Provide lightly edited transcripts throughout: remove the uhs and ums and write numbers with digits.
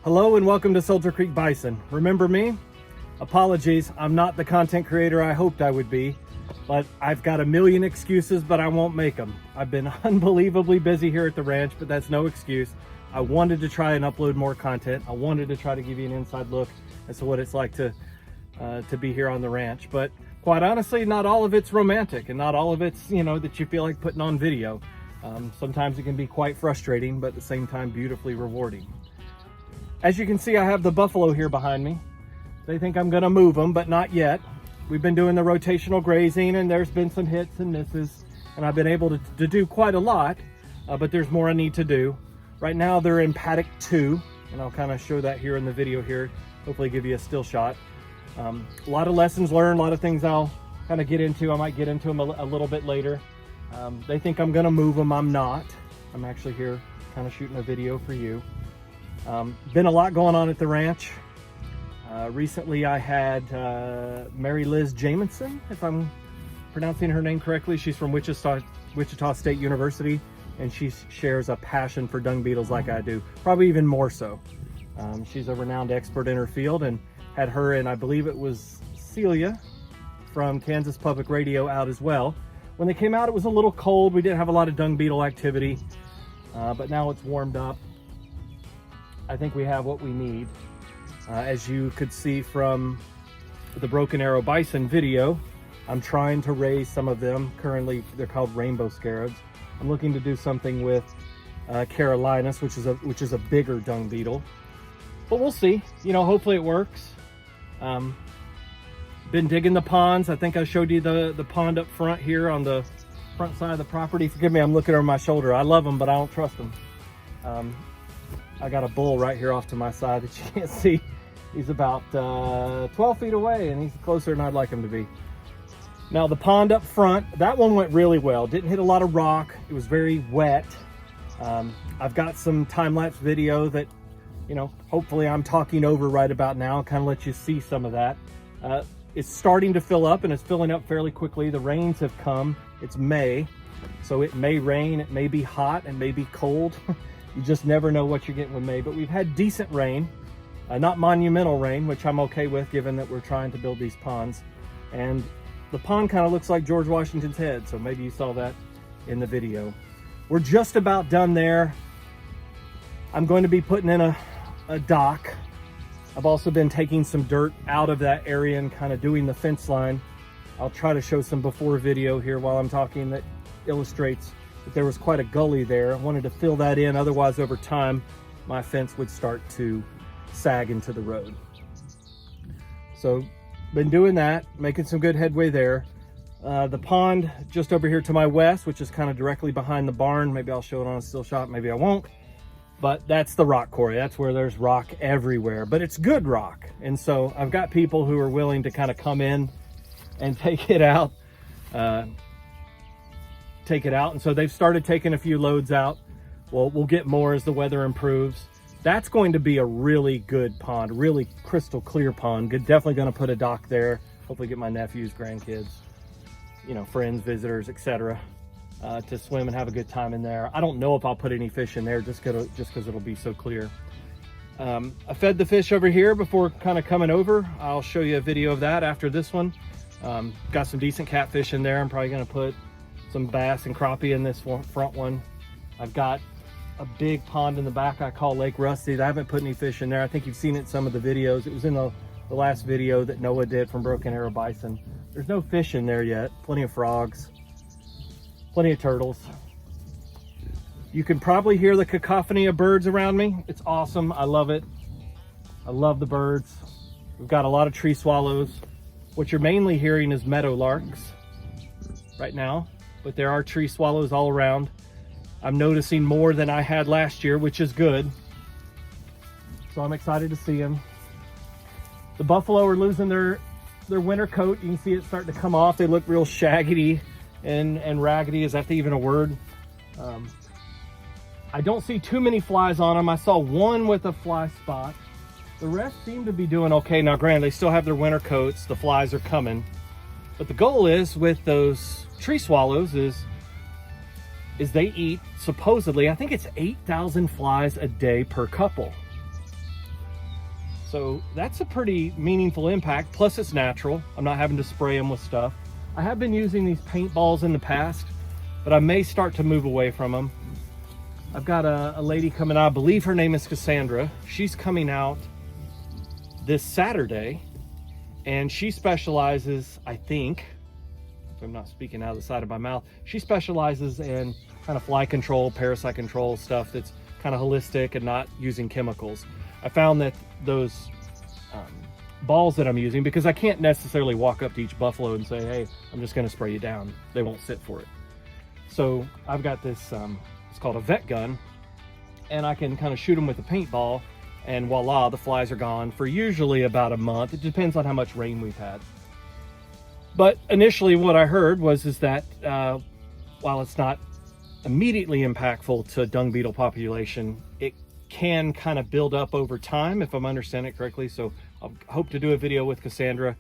Hello and welcome to Soldier Creek Bison. Remember me? Apologies, I'm not the content creator I hoped I would be, but I've got a million excuses, but I won't make them. I've been unbelievably busy here at the ranch, but that's no excuse. I wanted to try and upload more content. I wanted to try to give you an inside look as to what it's like to be here on the ranch. But quite honestly, not all of it's romantic and not all of it's, that you feel like putting on video. Sometimes it can be quite frustrating, but at the same time, beautifully rewarding. As you can see, I have the buffalo here behind me. They think I'm gonna move them, but not yet. We've been doing the rotational grazing and there's been some hits and misses, and I've been able to do quite a lot, but there's more I need to do. Right now they're in paddock 2, and I'll kind of show that here in the video here, hopefully give you a still shot. A lot of lessons learned, a lot of things I'll kind of get into. I might get into them a little bit later. They think I'm gonna move them, I'm not. I'm actually here kind of shooting a video for you. Been a lot going on at the ranch. Recently I had Mary Liz Jamison, if I'm pronouncing her name correctly. She's from Wichita State University, and she shares a passion for dung beetles like I do, probably even more so. She's a renowned expert in her field, and had her and I believe it was Celia from Kansas Public Radio out as well. When they came out, it was a little cold. We didn't have a lot of dung beetle activity, but now it's warmed up. I think we have what we need. As you could see from the Broken Arrow Bison video, I'm trying to raise some of them. Currently, they're called rainbow scarabs. I'm looking to do something with Carolinus, which is a bigger dung beetle. But we'll see. Hopefully it works. Been digging the ponds. I think I showed you the pond up front here on the front side of the property. Forgive me, I'm looking over my shoulder. I love them, but I don't trust them. I got a bull right here off to my side that you can't see. He's about 12 feet away, and he's closer than I'd like him to be. Now the pond up front, that one went really well. Didn't hit a lot of rock. It was very wet. I've got some time-lapse video that, hopefully I'm talking over right about now, kind of let you see some of that. It's starting to fill up, and it's filling up fairly quickly. The rains have come. It's May, so it may rain, it may be hot, it may be cold. You just never know what you're getting with May, but we've had decent rain, not monumental rain, which I'm okay with given that we're trying to build these ponds. And the pond kind of looks like George Washington's head, so maybe you saw that in the video. We're just about done there. I'm going to be putting in a dock. I've also been taking some dirt out of that area and kind of doing the fence line. I'll try to show some before video here while I'm talking that illustrates that there was quite a gully there. I wanted to fill that in, otherwise over time my fence would start to sag into the road. So been doing that, making some good headway there. The pond just over here to my west, which is kind of directly behind the barn, maybe I'll show it on a still shot, maybe I won't, but that's the rock quarry. That's where there's rock everywhere, but it's good rock. And so I've got people who are willing to kind of come in and take it out. And so they've started taking a few loads out. Well, we'll get more as the weather improves. That's going to be a really good pond, really crystal clear pond. Definitely going to put a dock there. Hopefully get my nephews, grandkids, friends, visitors, etc. To swim and have a good time in there. I don't know if I'll put any fish in there just because it'll be so clear. I fed the fish over here before kind of coming over. I'll show you a video of that after this one. Got some decent catfish in there. I'm probably going to put some bass and crappie in this front one. I've got a big pond in the back I call Lake Rusty. I haven't put any fish in there. I think you've seen it in some of the videos. It was in the last video that Noah did from Broken Arrow Bison. There's no fish in there yet. Plenty of frogs, plenty of turtles. You can probably hear the cacophony of birds around me. It's awesome. I love it. I love the birds. We've got a lot of tree swallows. What you're mainly hearing is meadowlarks right now, but there are tree swallows all around. I'm noticing more than I had last year, which is good. So I'm excited to see them. The buffalo are losing their winter coat. You can see it starting to come off. They look real shaggy and raggedy. Is that even a word? I don't see too many flies on them. I saw one with a fly spot. The rest seem to be doing okay. Now, granted, they still have their winter coats. The flies are coming. But the goal is with those tree swallows is they eat, supposedly, I think it's 8,000 flies a day per couple. So that's a pretty meaningful impact. Plus it's natural. I'm not having to spray them with stuff. I have been using these paintballs in the past, but I may start to move away from them. I've got a lady coming out, I believe her name is Cassandra. She's coming out this Saturday, and she specializes, I think, if I'm not speaking out of the side of my mouth, she specializes in kind of fly control, parasite control stuff that's kind of holistic and not using chemicals. I found that those balls that I'm using, because I can't necessarily walk up to each buffalo and say, hey, I'm just going to spray you down. They won't sit for it. So I've got this, it's called a vet gun, and I can kind of shoot them with a paintball, and voila, the flies are gone for usually about a month. It depends on how much rain we've had. But initially what I heard was that while it's not immediately impactful to dung beetle population, it can kind of build up over time, if I'm understanding it correctly. So I hope to do a video with Cassandra,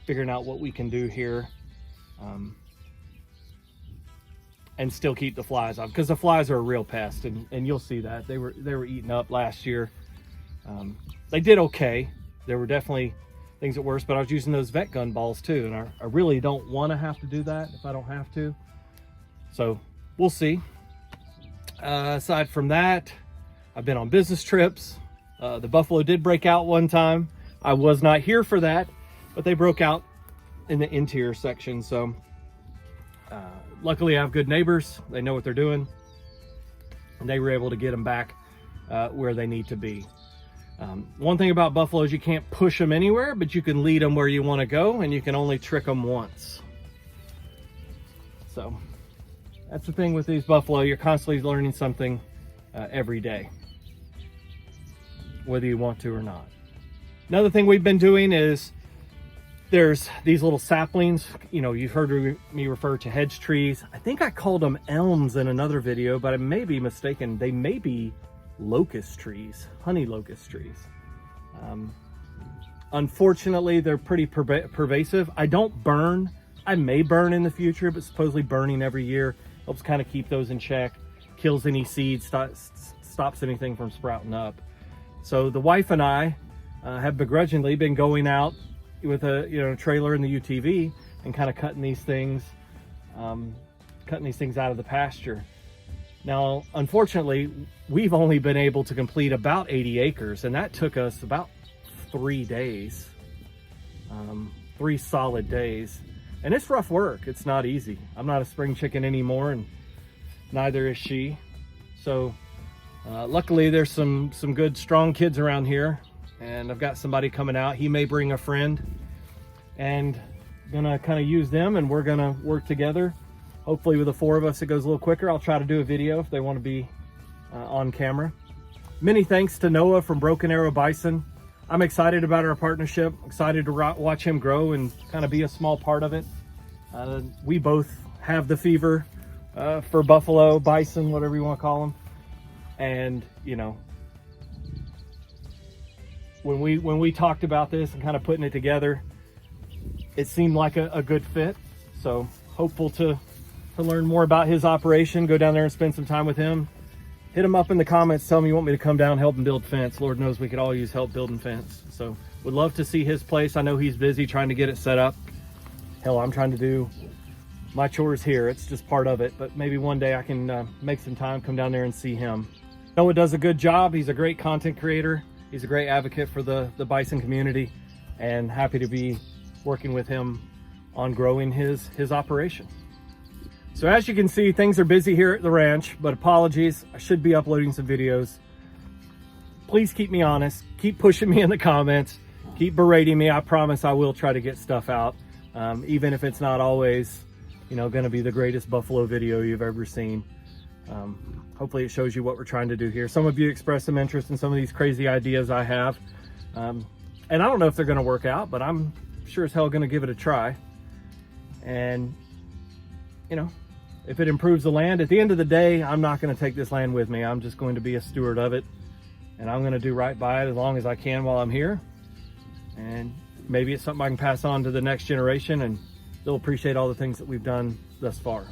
figuring out what we can do here, and still keep the flies off, because the flies are a real pest, and you'll see that they were eaten up last year. They did okay. There were definitely things at worse, but I was using those vet gun balls too, and I really don't want to have to do that if I don't have to. So we'll see. Aside from that, I've been on business trips. The buffalo did break out one time. I was not here for that, but they broke out in the interior section. So luckily I have good neighbors. They know what they're doing, and they were able to get them back where they need to be. One thing about buffaloes, you can't push them anywhere, but you can lead them where you want to go, and you can only trick them once. So that's the thing with these buffalo. You're constantly learning something every day, whether you want to or not. Another thing we've been doing is there's these little saplings. You know, you've heard me refer to hedge trees. I think I called them elms in another video, but I may be mistaken. They may be locust trees, honey locust trees. Unfortunately, they're pretty pervasive. I don't burn. I may burn in the future, but supposedly burning every year helps kind of keep those in check, kills any seeds, stops anything from sprouting up. So the wife and I have begrudgingly been going out with a trailer in the UTV and kind of cutting these things out of the pasture. Now, unfortunately, we've only been able to complete about 80 acres, and that took us about 3 days, 3 solid days. And it's rough work. It's not easy. I'm not a spring chicken anymore, and neither is she. So luckily there's some good, strong kids around here, and I've got somebody coming out. He may bring a friend, and gonna kind of use them, and we're gonna work together. Hopefully with the 4 of us, it goes a little quicker. I'll try to do a video if they want to be on camera. Many thanks to Noah from Broken Arrow Bison. I'm excited about our partnership, excited to watch him grow and kind of be a small part of it. We both have the fever for buffalo, bison, whatever you want to call them. And, you know, when we talked about this and kind of putting it together, it seemed like a good fit. So hopeful to learn more about his operation, go down there and spend some time with him. Hit him up in the comments, tell him you want me to come down, help him build fence. Lord knows we could all use help building fence. So would love to see his place. I know he's busy trying to get it set up. Hell, I'm trying to do my chores here. It's just part of it, but maybe one day I can make some time, come down there and see him. Noah does a good job. He's a great content creator. He's a great advocate for the bison community, and happy to be working with him on growing his operation. So as you can see, things are busy here at the ranch, but apologies, I should be uploading some videos. Please keep me honest, keep pushing me in the comments, keep berating me. I promise I will try to get stuff out, even if it's not always, going to be the greatest buffalo video you've ever seen. Hopefully it shows you what we're trying to do here. Some of you expressed some interest in some of these crazy ideas I have. And I don't know if they're going to work out, but I'm sure as hell going to give it a try. And, if it improves the land, at the end of the day, I'm not going to take this land with me. I'm just going to be a steward of it, and I'm going to do right by it as long as I can while I'm here. And maybe it's something I can pass on to the next generation, and they'll appreciate all the things that we've done thus far.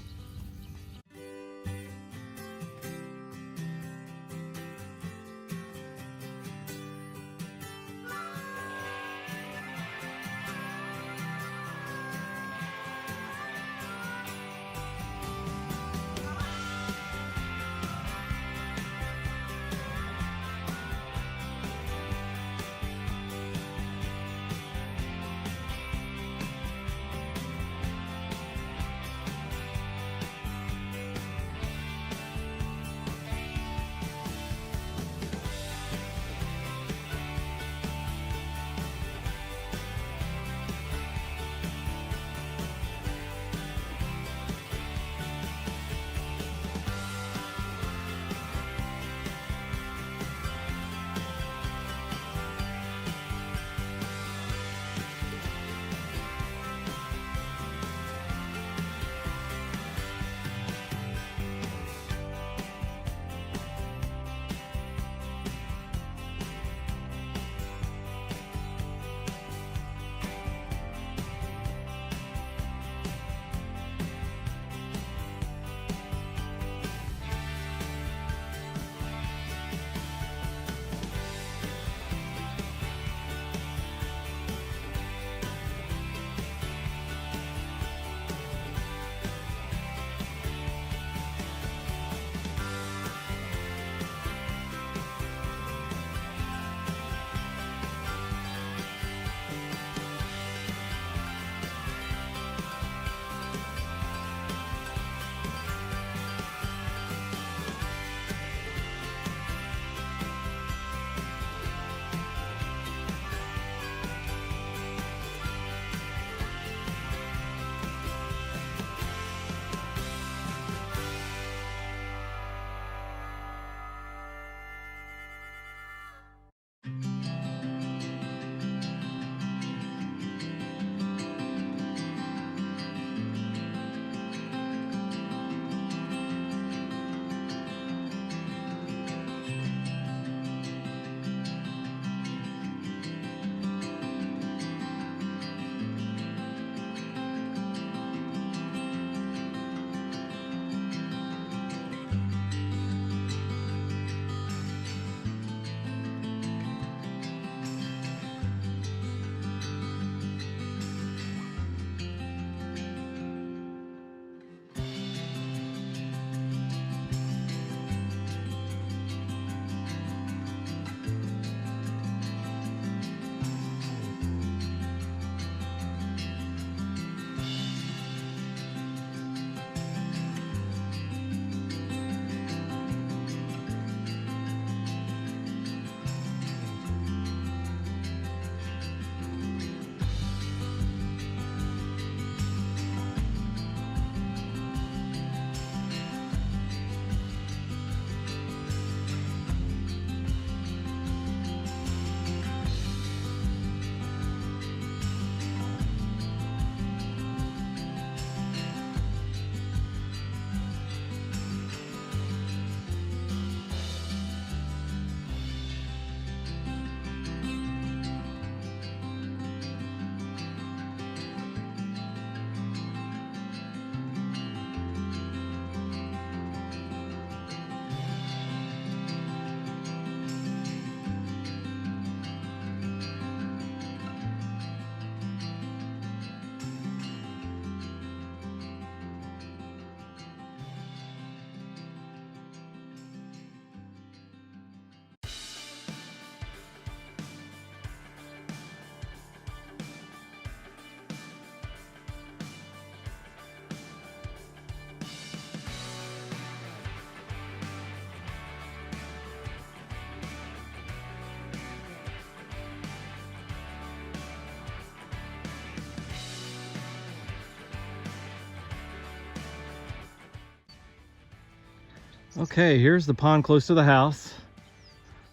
Okay, here's the pond close to the house.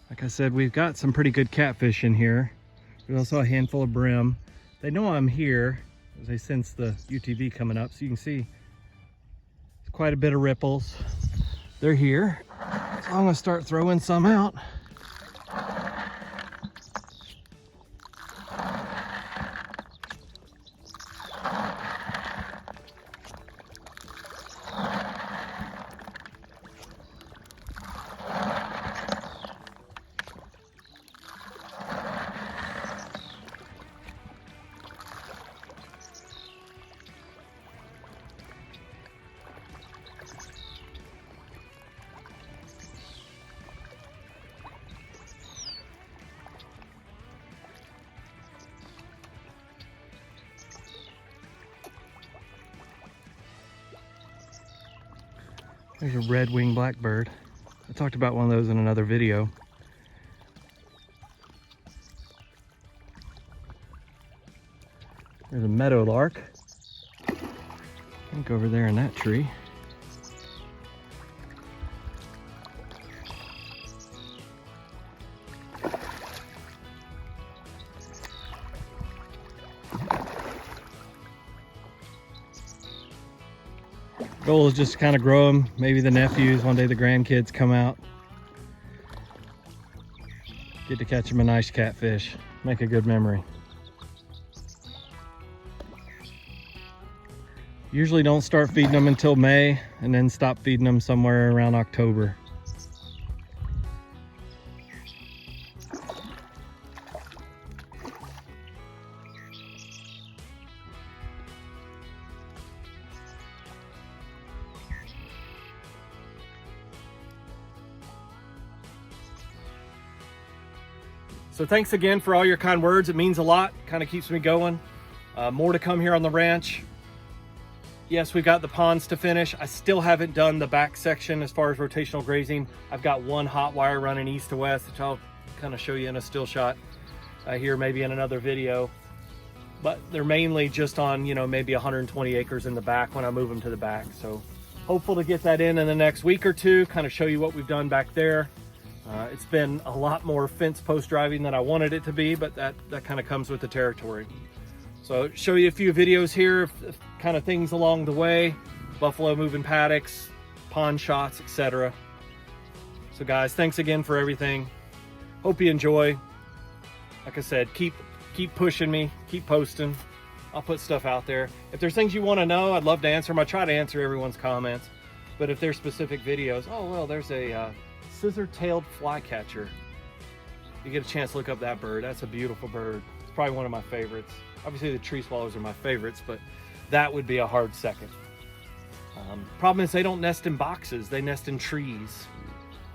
Like I said, we've got some pretty good catfish in here. There's also a handful of brim. They know I'm here as they sense the UTV coming up, so you can see quite a bit of ripples. They're here. So I'm gonna start throwing some out. There's a red-winged blackbird. I talked about one of those in another video. There's a meadowlark. I think over there in that tree. Goal is just to kind of grow them. Maybe the nephews, one day the grandkids come out. Get to catch them a nice catfish. Make a good memory. Usually don't start feeding them until May and then stop feeding them somewhere around October. So thanks again for all your kind words. It means a lot, kind of keeps me going. More to come here on the ranch. Yes, we've got the ponds to finish. I still haven't done the back section as far as rotational grazing. I've got one hot wire running east to west, which I'll kind of show you in a still shot here, maybe in another video. But they're mainly just on, you know, maybe 120 acres in the back when I move them to the back. So hopeful to get that in the next week or two, kind of show you what we've done back there. It's been a lot more fence post driving than I wanted it to be, but that kind of comes with the territory. So show you a few videos here, kind of things along the way, buffalo moving paddocks, pond shots, etc. So guys, thanks again for everything. Hope you enjoy. Like I said, keep pushing me, keep posting. I'll put stuff out there. If there's things you want to know, I'd love to answer them. I try to answer everyone's comments, but if there's specific videos, oh well, there's a scissor-tailed flycatcher. You get a chance to look up that bird. That's a beautiful bird. It's probably one of my favorites. Obviously the tree swallows are my favorites, but that would be a hard second. Problem is they don't nest in boxes, they nest in trees.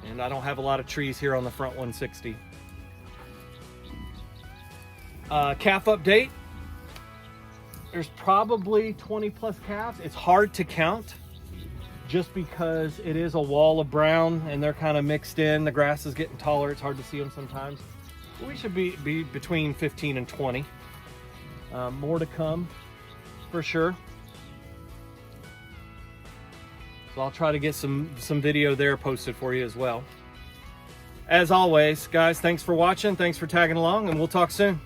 And I don't have a lot of trees here on the front 160. Calf update. There's probably 20 plus calves. It's hard to count just because it is a wall of brown and they're kind of mixed in. The grass is getting taller. It's hard to see them sometimes. But we should be between 15 and 20. More to come for sure. So I'll try to get some video there posted for you as well. As always, guys, thanks for watching. Thanks for tagging along, and we'll talk soon.